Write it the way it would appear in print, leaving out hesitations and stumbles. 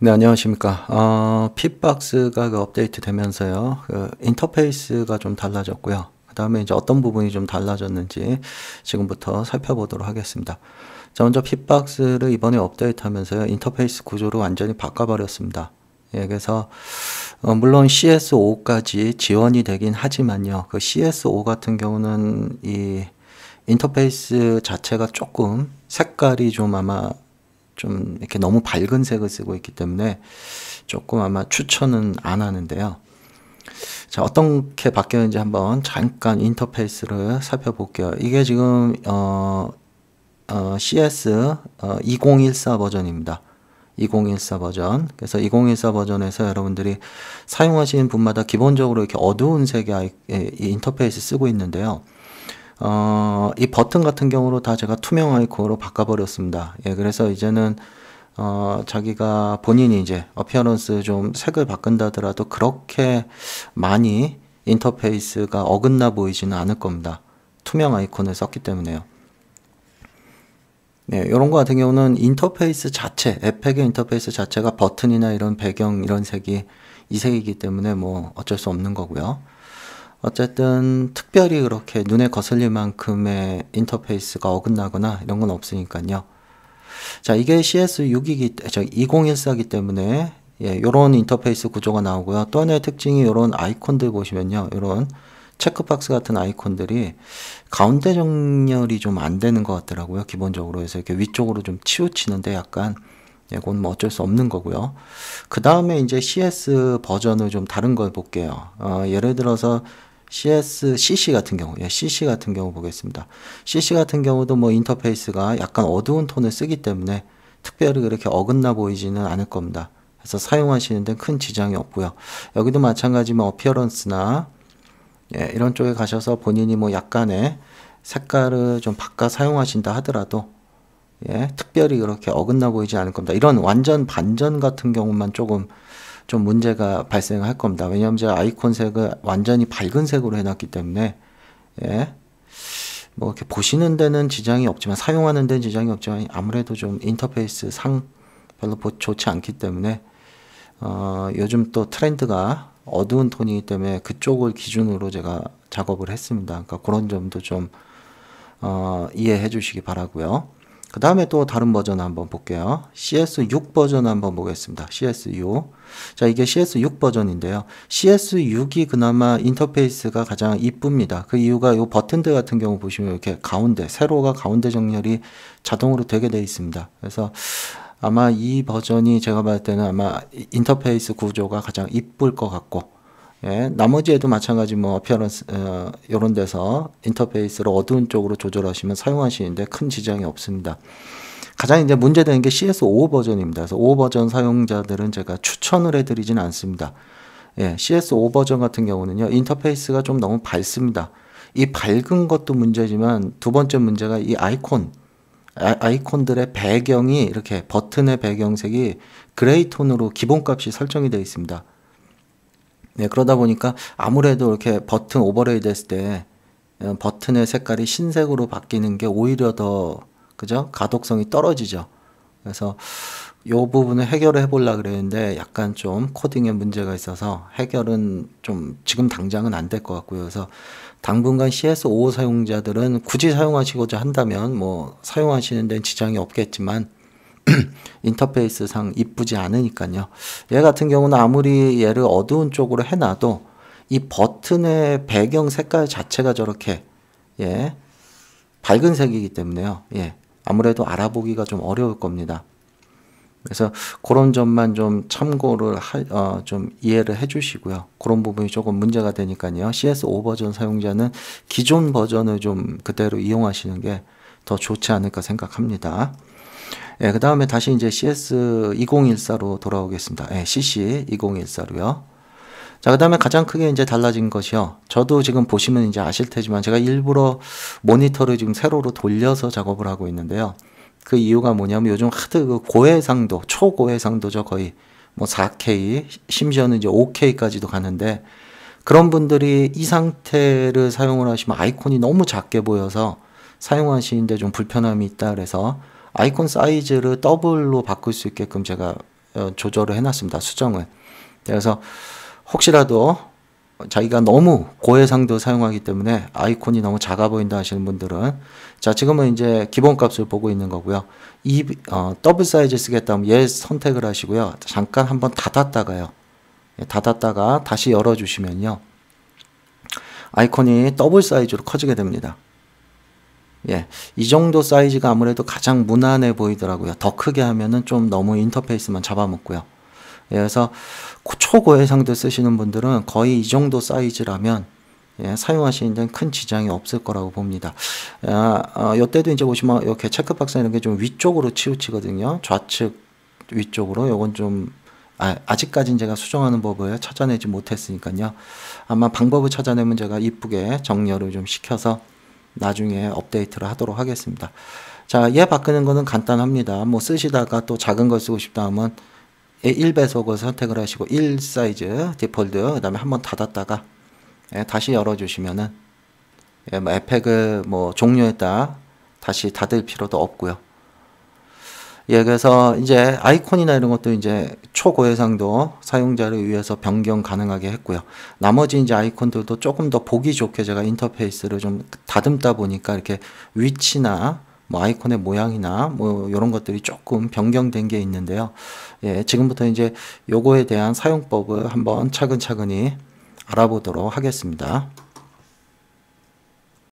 네, 안녕하십니까. 핏박스가 업데이트 되면서요. 인터페이스가 좀 달라졌고요. 그 다음에 이제 어떤 부분이 좀 달라졌는지 지금부터 살펴보도록 하겠습니다. 자, 먼저 핏박스를 이번에 업데이트 하면서요. 인터페이스 구조를 완전히 바꿔버렸습니다. 예, 그래서, 물론 CS5까지 지원이 되긴 하지만요. 그 CS5 같은 경우는 이 인터페이스 자체가 조금 색깔이 좀 아마 좀 이렇게 너무 밝은 색을 쓰고 있기 때문에 조금 아마 추천은 안 하는데요. 자, 어떻게 바뀌었는지 한번 잠깐 인터페이스를 살펴볼게요. 이게 지금 CS 2014 버전입니다. 2014 버전. 그래서 2014 버전에서 여러분들이 사용하시는 분마다 기본적으로 이렇게 어두운 색의 이 인터페이스 쓰고 있는데요. 이 버튼 같은 경우로 다 제가 투명 아이콘으로 바꿔버렸습니다. 예, 그래서 이제는, 자기가 본인이 이제 어피어런스 좀 색을 바꾼다 하더라도 그렇게 많이 인터페이스가 어긋나 보이지는 않을 겁니다. 투명 아이콘을 썼기 때문에요. 네, 이런 거 같은 경우는 인터페이스 자체, 에펙의 인터페이스 자체가 버튼이나 이런 배경, 이런 색이 이 색이기 때문에 뭐 어쩔 수 없는 거고요. 어쨌든 특별히 그렇게 눈에 거슬릴 만큼의 인터페이스가 어긋나거나 이런 건 없으니까요. 자, 이게 CS6이기, 2014이기 때문에 예, 요런 인터페이스 구조가 나오고요. 또 하나의 특징이 요런 아이콘들 보시면요. 요런 체크박스 같은 아이콘들이 가운데 정렬이 좀 안 되는 것 같더라고요. 기본적으로 해서 이렇게 위쪽으로 좀 치우치는데 약간 예, 그건 뭐 어쩔 수 없는 거고요. 그 다음에 이제 CS 버전을 좀 다른 걸 볼게요. 예를 들어서 CS CC 같은 경우, 예, CC 같은 경우 보겠습니다. CC 같은 경우도 뭐 인터페이스가 약간 어두운 톤을 쓰기 때문에 특별히 그렇게 어긋나 보이지는 않을 겁니다. 그래서 사용하시는 데는 큰 지장이 없고요. 여기도 마찬가지면 어피어런스나 예, 이런 쪽에 가셔서 본인이 뭐 약간의 색깔을 좀 바꿔 사용하신다 하더라도 예, 특별히 그렇게 어긋나 보이지 않을 겁니다. 이런 완전 반전 같은 경우만 조금 좀 문제가 발생할 겁니다. 왜냐하면 제가 아이콘 색을 완전히 밝은 색으로 해놨기 때문에 예, 뭐 이렇게 보시는 데는 지장이 없지만 사용하는 데는 지장이 없지만 아무래도 좀 인터페이스 상 별로 좋지 않기 때문에 요즘 또 트렌드가 어두운 톤이기 때문에 그쪽을 기준으로 제가 작업을 했습니다. 그러니까 그런 점도 좀 이해해 주시기 바라고요. 그 다음에 또 다른 버전 한번 볼게요. CS6 버전 한번 보겠습니다. CS6. 자, 이게 CS6 버전인데요. CS6이 그나마 인터페이스가 가장 이쁩니다. 그 이유가 이 버튼들 같은 경우 보시면 이렇게 가운데, 세로가 가운데 정렬이 자동으로 되게 되어 있습니다. 그래서 아마 이 버전이 제가 봤을 때는 아마 인터페이스 구조가 가장 이쁠 것 같고, 예, 나머지에도 마찬가지 뭐 어피어런스 이런 데서 인터페이스를 어두운 쪽으로 조절하시면 사용하시는데 큰 지장이 없습니다. 가장 이제 문제되는 게 CS5 버전입니다. 그래서 5 버전 사용자들은 제가 추천을 해드리진 않습니다. 예, CS5 버전 같은 경우는요, 인터페이스가 좀 너무 밝습니다. 이 밝은 것도 문제지만 두 번째 문제가 이 아이콘들의 배경이 이렇게 버튼의 배경색이 그레이 톤으로 기본값이 설정이 되어 있습니다. 네, 그러다 보니까 아무래도 이렇게 버튼 오버레이 됐을 때 버튼의 색깔이 흰색으로 바뀌는 게 오히려 더 그죠? 가독성이 떨어지죠. 그래서 요 부분을 해결을 해보려고 그랬는데 약간 좀 코딩에 문제가 있어서 해결은 좀 지금 당장은 안 될 것 같고요. 그래서 당분간 CS5 사용자들은 굳이 사용하시고자 한다면 뭐 사용하시는 데는 지장이 없겠지만 인터페이스상 이쁘지 않으니까요. 얘 같은 경우는 아무리 얘를 어두운 쪽으로 해놔도 이 버튼의 배경 색깔 자체가 저렇게 예, 밝은 색이기 때문에요. 예, 아무래도 알아보기가 좀 어려울 겁니다. 그래서 그런 점만 좀 참고를 좀 이해를 해주시고요. 그런 부분이 조금 문제가 되니까요. CS5 버전 사용자는 기존 버전을 좀 그대로 이용하시는 게 더 좋지 않을까 생각합니다. 예, 그 다음에 다시 이제 CS 2014로 돌아오겠습니다. 예, CC 2014로요. 자, 그 다음에 가장 크게 이제 달라진 것이요. 저도 지금 보시면 이제 아실 테지만 제가 일부러 모니터를 지금 세로로 돌려서 작업을 하고 있는데요. 그 이유가 뭐냐면 요즘 하드 그 고해상도, 초고해상도죠. 거의 뭐 4K, 심지어는 이제 5K까지도 가는데 그런 분들이 이 상태를 사용을 하시면 아이콘이 너무 작게 보여서 사용하시는데 좀 불편함이 있다 그래서 아이콘 사이즈를 더블로 바꿀 수 있게끔 제가 조절을 해놨습니다. 수정을. 그래서 혹시라도 자기가 너무 고해상도 사용하기 때문에 아이콘이 너무 작아 보인다 하시는 분들은, 자, 지금은 이제 기본값을 보고 있는 거고요. 더블 사이즈 쓰겠다면 얘 선택을 하시고요. 잠깐 한번 닫았다가요. 닫았다가 다시 열어주시면요. 아이콘이 더블 사이즈로 커지게 됩니다. 예, 이 정도 사이즈가 아무래도 가장 무난해 보이더라고요. 더 크게 하면은 좀 너무 인터페이스만 잡아먹고요. 예, 그래서 초고해상도 쓰시는 분들은 거의 이 정도 사이즈라면 사용하시는 데는 큰 지장이 없을 거라고 봅니다. 이때도 이제 보시면 이렇게 체크박스 이런 게 좀 위쪽으로 치우치거든요. 좌측 위쪽으로. 요건 좀 아직까지는 제가 수정하는 법을 찾아내지 못했으니까요. 아마 방법을 찾아내면 제가 이쁘게 정렬을 좀 시켜서 나중에 업데이트를 하도록 하겠습니다. 자, 얘 바꾸는 거는 간단합니다. 뭐 쓰시다가 또 작은 걸 쓰고 싶다 하면 1배속을 선택을 하시고 1 사이즈 디폴트, 그 다음에 한번 닫았다가 다시 열어주시면은 에펙을 뭐 종료했다 다시 닫을 필요도 없고요. 예, 그래서 이제 아이콘이나 이런 것도 이제 초고해상도 사용자를 위해서 변경 가능하게 했고요. 나머지 이제 아이콘들도 조금 더 보기 좋게 제가 인터페이스를 좀 다듬다 보니까 이렇게 위치나 뭐 아이콘의 모양이나 뭐 이런 것들이 조금 변경된 게 있는데요. 예, 지금부터 이제 요거에 대한 사용법을 한번 차근차근히 알아보도록 하겠습니다.